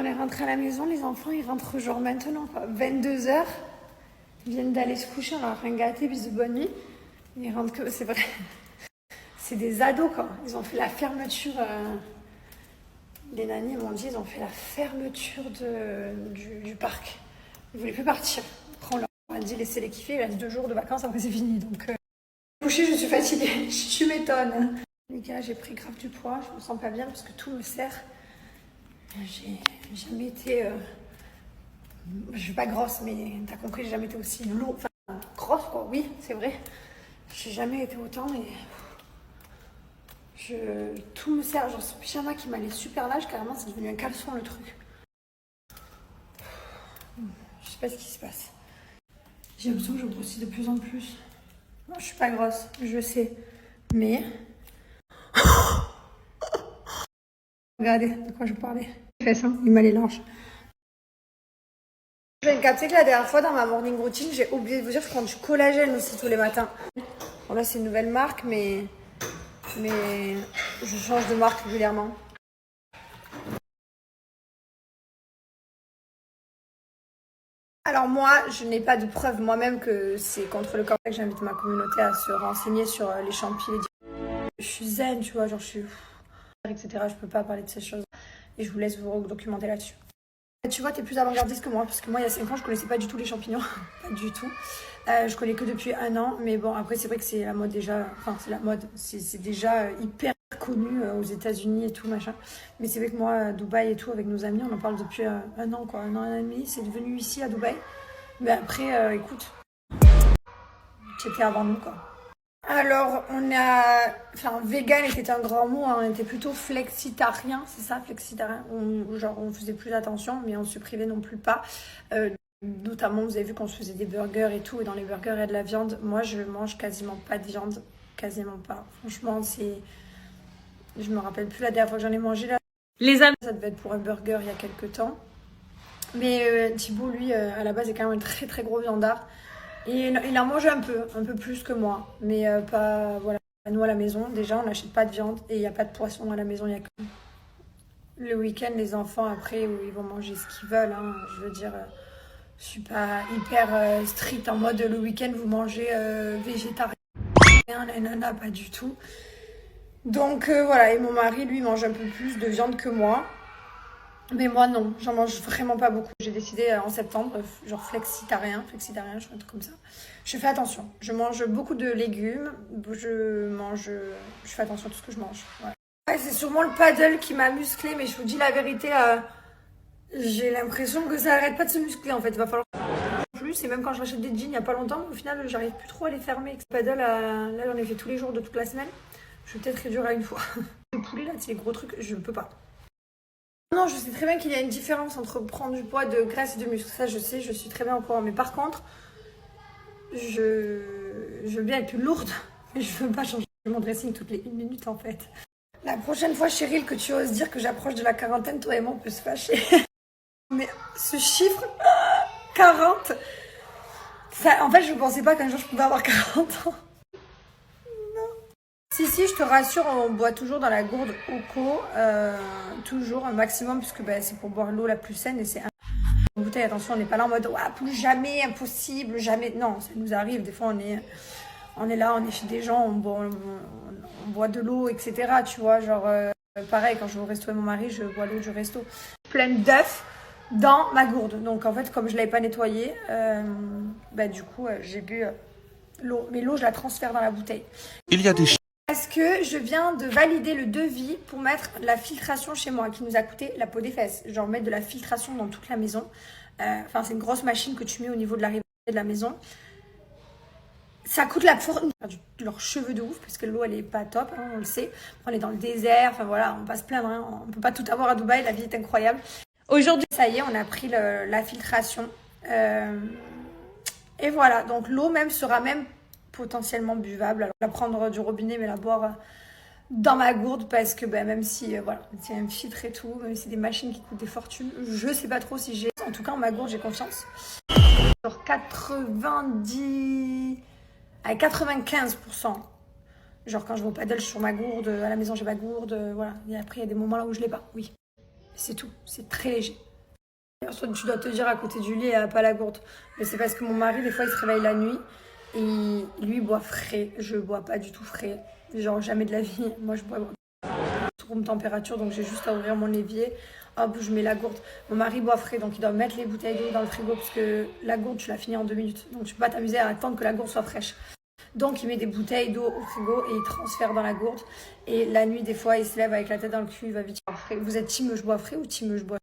est rentré à la maison, les enfants ils rentrent genre maintenant quoi, 22h. Ils viennent d'aller se coucher, on leur a rien gâté, bisous bonne nuit. Ils rentrent que, c'est vrai, c'est des ados quoi. Ils ont fait la fermeture, les nannies m'ont dit, ils ont fait la fermeture du parc. Ils voulaient plus partir. Après on leur a dit laissez-les kiffer, il reste 2 jours de vacances, après c'est fini. Donc coucher, je suis fatiguée, tu m'étonnes. Les gars, j'ai pris grave du poids, je me sens pas bien parce que tout me serre. J'ai jamais été, je suis pas grosse, mais t'as compris, j'ai jamais été aussi lourde, enfin grosse quoi, oui, c'est vrai. J'ai jamais été autant et tout me serre, genre ce pyjama qui m'allait super large, carrément c'est devenu un caleçon le truc. Je sais pas ce qui se passe. J'ai l'impression que je grossis de plus en plus. Non, je suis pas grosse, je sais, mais... Regardez de quoi je parlais. Il m'a les larges. Je viens de capter que la dernière fois dans ma morning routine, j'ai oublié de vous dire que je prends du collagène aussi tous les matins. Bon là c'est une nouvelle marque mais je change de marque régulièrement. Alors moi, je n'ai pas de preuve moi-même que c'est contre le corps que j'invite ma communauté à se renseigner sur les champignons. Je suis zen, tu vois, genre je suis... etc. Je peux pas parler de ces choses. Et je vous laisse vous documenter là-dessus. Tu vois, t'es plus avant-gardiste que moi, parce que moi, il y a 5 ans, je connaissais pas du tout les champignons. Pas du tout. Je connais que depuis 1 an, mais bon, après, c'est vrai que c'est la mode déjà... Enfin, c'est la mode. C'est déjà hyper connu aux États-Unis et tout, machin. Mais c'est vrai que moi, à Dubaï et tout, avec nos amis, on en parle depuis 1 an, quoi. 1 an et demi, c'est devenu ici, à Dubaï. Mais après, écoute, c'était avant nous, quoi. Alors, enfin, vegan était un grand mot, hein. On était plutôt flexitarien, c'est ça, flexitarien. On faisait plus attention, mais on se privait non plus pas. Notamment, vous avez vu qu'on se faisait des burgers et tout, et dans les burgers, il y a de la viande. Moi, je mange quasiment pas de viande, quasiment pas. Franchement, je me rappelle plus la dernière fois que j'en ai mangé là. Les amis, ça devait être pour un burger il y a quelques temps. Mais Thibaut, lui, à la base, est quand même un très très gros viandard. Et il en mange un peu plus que moi. Mais pas, voilà. Nous, à la maison, déjà, on n'achète pas de viande et il n'y a pas de poisson à la maison. Il y a que... Le week-end, les enfants, après, où ils vont manger ce qu'ils veulent. Hein. Je veux dire, je suis pas hyper stricte en mode le week-end, vous mangez végétarien. Nanana, pas du tout. Donc voilà, et mon mari, lui, mange un peu plus de viande que moi. Mais moi, non, j'en mange vraiment pas beaucoup. J'ai décidé en septembre, genre flexitarien, je crois, un truc comme ça. Je fais attention. Je mange beaucoup de légumes. Je fais attention à tout ce que je mange. Ouais. Ouais, c'est sûrement le paddle qui m'a musclé, mais je vous dis la vérité, j'ai l'impression que ça arrête pas de se muscler en fait. Il va falloir plus. Et même quand je rachète des jeans il y a pas longtemps, au final, j'arrive plus trop à les fermer. Avec ce paddle, là, j'en ai fait tous les jours de toute la semaine. Je vais peut-être réduire à 1 fois. Le poulet, là, c'est les gros trucs, je peux pas. Non, je sais très bien qu'il y a une différence entre prendre du poids de graisse et de muscle. Ça, je sais, je suis très bien au courant. Mais par contre, je veux bien être plus lourde, mais je veux pas changer mon dressing toutes les 1 minute en fait. La prochaine fois, Cheryl, que tu oses dire que j'approche de la quarantaine, toi et moi, on peut se fâcher. Mais ce chiffre, 40, ça, en fait, je ne pensais pas qu'un jour je pouvais avoir 40 ans. Si, je te rassure, on boit toujours dans la gourde Oco, toujours un maximum, puisque c'est pour boire l'eau la plus saine et c'est une bouteille. Attention, on n'est pas là en mode plus jamais, impossible, jamais. Non, ça nous arrive. Des fois, on est là, on est chez des gens, on boit de l'eau, etc. Tu vois, genre, pareil, quand je vais au resto avec mon mari, je bois l'eau du resto. Pleine d'œufs dans ma gourde. Donc, en fait, comme je ne l'avais pas nettoyée, du coup, j'ai bu l'eau. Mais l'eau, je la transfère dans la bouteille. Il y a des... Parce que je viens de valider le devis pour mettre la filtration chez moi, qui nous a coûté la peau des fesses. Genre mettre de la filtration dans toute la maison. Enfin, c'est une grosse machine que tu mets au niveau de l'arrivée de la maison. Ça coûte la fourniture de leurs cheveux de ouf, parce que l'eau, elle est pas top, hein, on le sait. On est dans le désert, enfin voilà, on va se plaindre. Hein, on peut pas tout avoir à Dubaï, la vie est incroyable. Aujourd'hui, ça y est, on a pris la filtration. Et voilà, donc l'eau même sera même potentiellement buvable. Alors, la prendre du robinet, mais la boire dans ma gourde, parce que même si voilà, c'est un filtre et tout, même si c'est des machines qui coûtent des fortunes, je sais pas trop si j'ai... En tout cas, en ma gourde, j'ai confiance. Genre 90... à 95%. Genre quand je vais au paddle, je suis sur ma gourde, à la maison j'ai ma gourde, voilà. Et après, il y a des moments là où je l'ai pas, oui. C'est tout, c'est très léger. Soit tu dois te dire à côté du lit, elle a pas la gourde. Mais c'est parce que mon mari, des fois, il se réveille la nuit et lui, il boit frais. Je bois pas du tout frais. Genre, jamais de la vie. Moi, je bois room température, donc j'ai juste à ouvrir mon évier. Hop, je mets la gourde. Mon mari boit frais, donc il doit mettre les bouteilles d'eau dans le frigo parce que la gourde, tu l'as finie en 2 minutes. Donc tu peux pas t'amuser à attendre que la gourde soit fraîche. Donc il met des bouteilles d'eau au frigo et il transfère dans la gourde. Et la nuit, des fois, il se lève avec la tête dans le cul, il va vite boire frais. Vous êtes team je bois frais ou team je bois?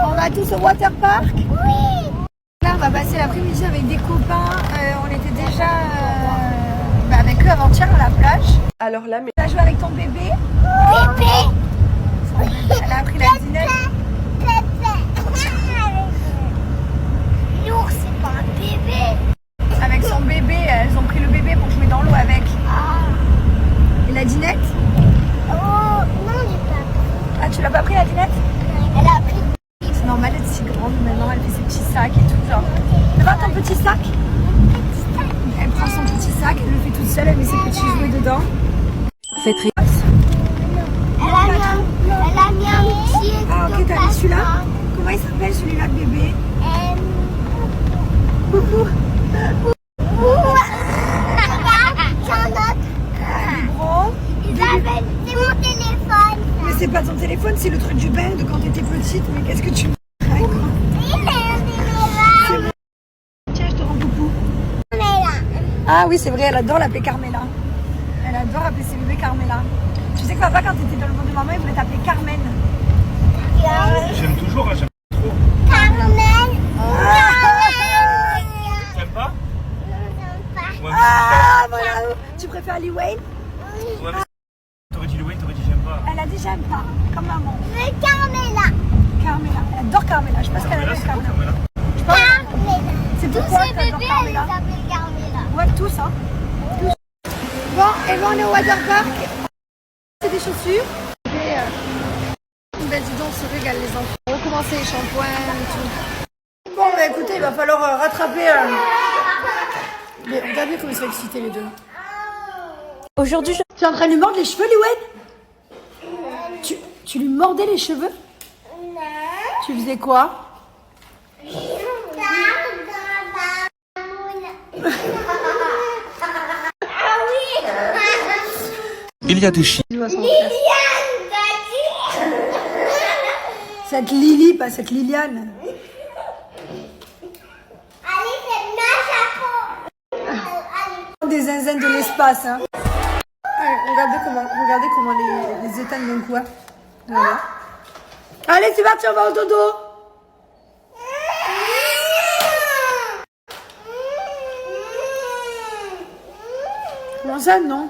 On va tous au waterpark? Oui! Là, on va passer l'après-midi avec des copains. On était déjà avec eux avant-hier à la plage. Alors là, mais... Tu as joué avec ton bébé? Pépé. Elle a appris la dinette. L'ours, c'est pas un bébé. Avec son bébé, elles ont pris le bébé pour jouer dans l'eau avec. Et la dinette? Oh, non, j'ai pas pris. Ah, tu l'as pas pris la dinette? Elle a pris C'est normal d'être si grande maintenant, elle fait ses petits sacs et tout. Genre, tu vois ton petit sac? Elle prend son petit sac, elle le fait toute seule, elle met ses petits jouets dedans. Faites rire. Elle a mis un petit. Ah, ok, t'as mis celui-là? Comment il s'appelle celui-là de bébé? Coucou. Regarde, j'en autre. Gros. Isabelle, c'est mon téléphone. Mais c'est pas ton téléphone, c'est le truc du bain de quand t'étais petite. Mais qu'est-ce que tu me Il est un téléphone. Tiens, je te rends coucou. Mais là. Ah oui, c'est vrai, elle adore l'appeler Carmela. Elle adore appeler ses bébés Carmela. Tu sais que papa, quand t'étais dans le ventre de maman, il voulait t'appeler Carmen. J'aime toujours, hein, j'aime trop. Carmel. T'aimes pas? Ouais, Ah, voilà. Tu préfères Lee Wayne? mais t'aurais dit le Wayne, t'aurais dit j'aime pas. Elle a dit j'aime pas, comme maman. Mais Carmela. Carmela, elle adore Carmela. Je sais pas ce qu'elle Mais là, a dit c'est beau, Carmela. Carmela. Carmela. C'est Tous pourquoi ces t'adores bébés, ils Carmela? s'appellent Carmela. Ouais, tous, hein. Tous. Bon, et ben on est au waterpark. C'est des chaussures. Et, ben dis donc, on se régale les enfants. On va recommencer les shampoings et tout. Bon, bah écoutez, il va falloir rattraper. Mais regardez comment ils sont excités les deux. Aujourd'hui, je... Tu es en train de lui mordre les cheveux, Liwen? Tu lui mordais les cheveux? Non. Tu faisais quoi? Ah oui. Il y a des chiens. Cette Lily, pas cette Liliane. Allez, c'est ma chapeau. Des zinzins de l'espace, hein. Allez, regardez comment les éteignent d'un coup, hein. Voilà. Allez, c'est parti, on va au dodo. Comment ça, non?